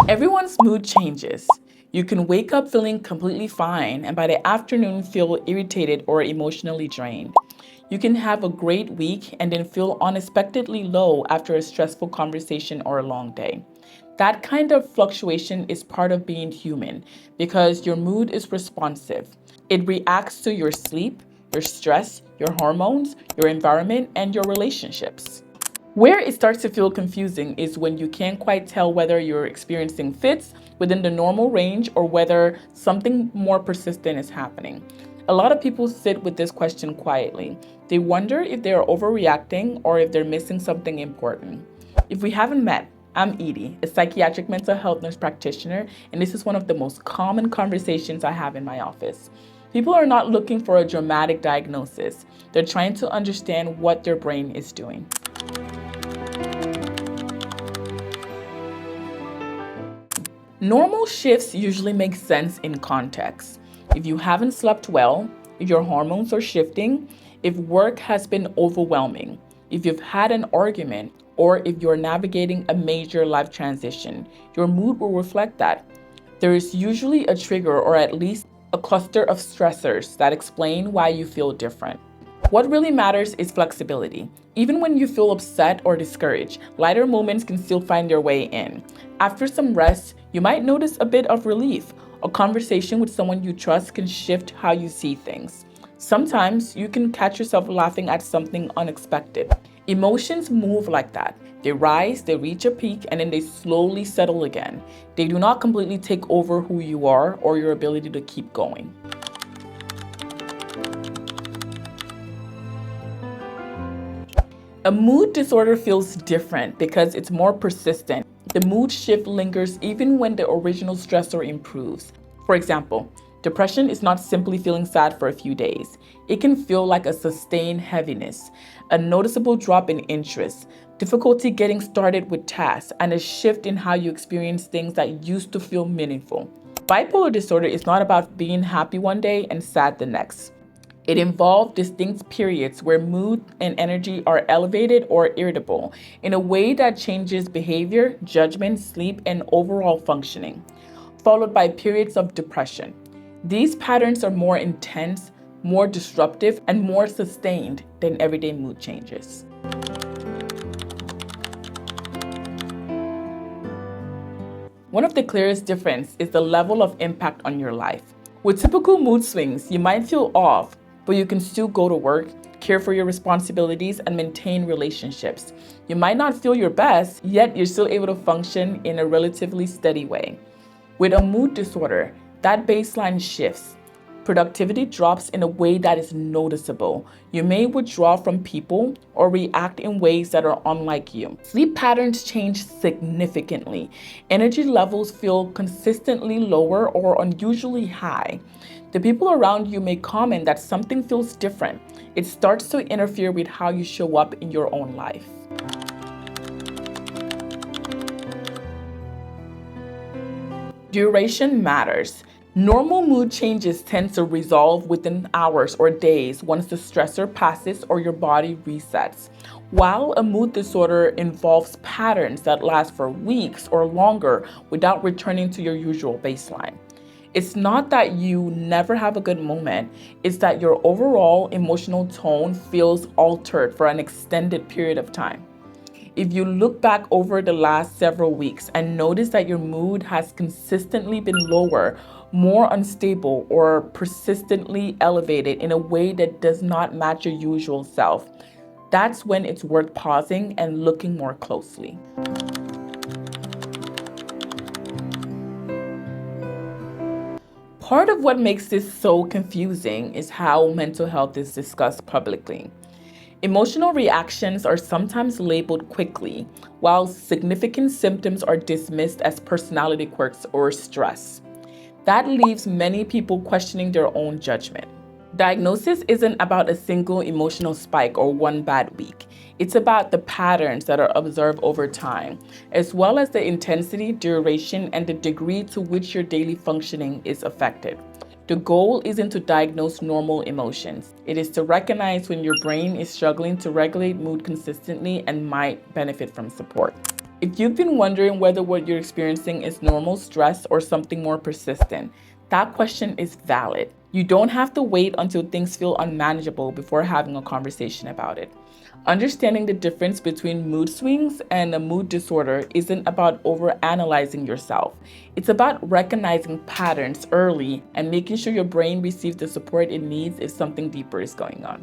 Everyone's mood changes. You can wake up feeling completely fine and by the afternoon feel irritated or emotionally drained. You can have a great week and then feel unexpectedly low after a stressful conversation or a long day. That kind of fluctuation is part of being human because your mood is responsive. It reacts to your sleep, your stress, your hormones, your environment, and your relationships. Where it starts to feel confusing is when you can't quite tell whether you're experiencing fits within the normal range or whether something more persistent is happening. A lot of people sit with this question quietly. They wonder if they are overreacting or if they're missing something important. If we haven't met, I'm Edie, a psychiatric mental health nurse practitioner, and this is one of the most common conversations I have in my office. People are not looking for a dramatic diagnosis. They're trying to understand what their brain is doing. Normal shifts usually make sense in context. If you haven't slept well, if your hormones are shifting, if work has been overwhelming, if you've had an argument, or if you're navigating a major life transition, your mood will reflect that. There is usually a trigger or at least a cluster of stressors that explain why you feel different. What really matters is flexibility. Even when you feel upset or discouraged, lighter moments can still find their way in. After some rest, you might notice a bit of relief. A conversation with someone you trust can shift how you see things. Sometimes you can catch yourself laughing at something unexpected. Emotions move like that. They rise, they reach a peak, and then they slowly settle again. They do not completely take over who you are or your ability to keep going. A mood disorder feels different because it's more persistent. The mood shift lingers even when the original stressor improves. For example, depression is not simply feeling sad for a few days. It can feel like a sustained heaviness, a noticeable drop in interest, difficulty getting started with tasks, and a shift in how you experience things that used to feel meaningful. Bipolar disorder is not about being happy one day and sad the next. It involved distinct periods where mood and energy are elevated or irritable in a way that changes behavior, judgment, sleep, and overall functioning, followed by periods of depression. These patterns are more intense, more disruptive, and more sustained than everyday mood changes. One of the clearest differences is the level of impact on your life. With typical mood swings, you might feel off, but you can still go to work, care for your responsibilities, and maintain relationships. You might not feel your best, yet you're still able to function in a relatively steady way. With a mood disorder, that baseline shifts. Productivity drops in a way that is noticeable. You may withdraw from people or react in ways that are unlike you. Sleep patterns change significantly. Energy levels feel consistently lower or unusually high. The people around you may comment that something feels different. It starts to interfere with how you show up in your own life. Duration matters. Normal mood changes tend to resolve within hours or days once the stressor passes or your body resets, while a mood disorder involves patterns that last for weeks or longer without returning to your usual baseline. It's not that you never have a good moment, it's that your overall emotional tone feels altered for an extended period of time. If you look back over the last several weeks and notice that your mood has consistently been lower, more unstable, or persistently elevated in a way that does not match your usual self, that's when it's worth pausing and looking more closely. Part of what makes this so confusing is how mental health is discussed publicly. Emotional reactions are sometimes labeled quickly, while significant symptoms are dismissed as personality quirks or stress. That leaves many people questioning their own judgment. Diagnosis isn't about a single emotional spike or one bad week. It's about the patterns that are observed over time, as well as the intensity, duration, and the degree to which your daily functioning is affected. The goal isn't to diagnose normal emotions. It is to recognize when your brain is struggling to regulate mood consistently and might benefit from support. If you've been wondering whether what you're experiencing is normal stress or something more persistent, that question is valid. You don't have to wait until things feel unmanageable before having a conversation about it. Understanding the difference between mood swings and a mood disorder isn't about overanalyzing yourself. It's about recognizing patterns early and making sure your brain receives the support it needs if something deeper is going on.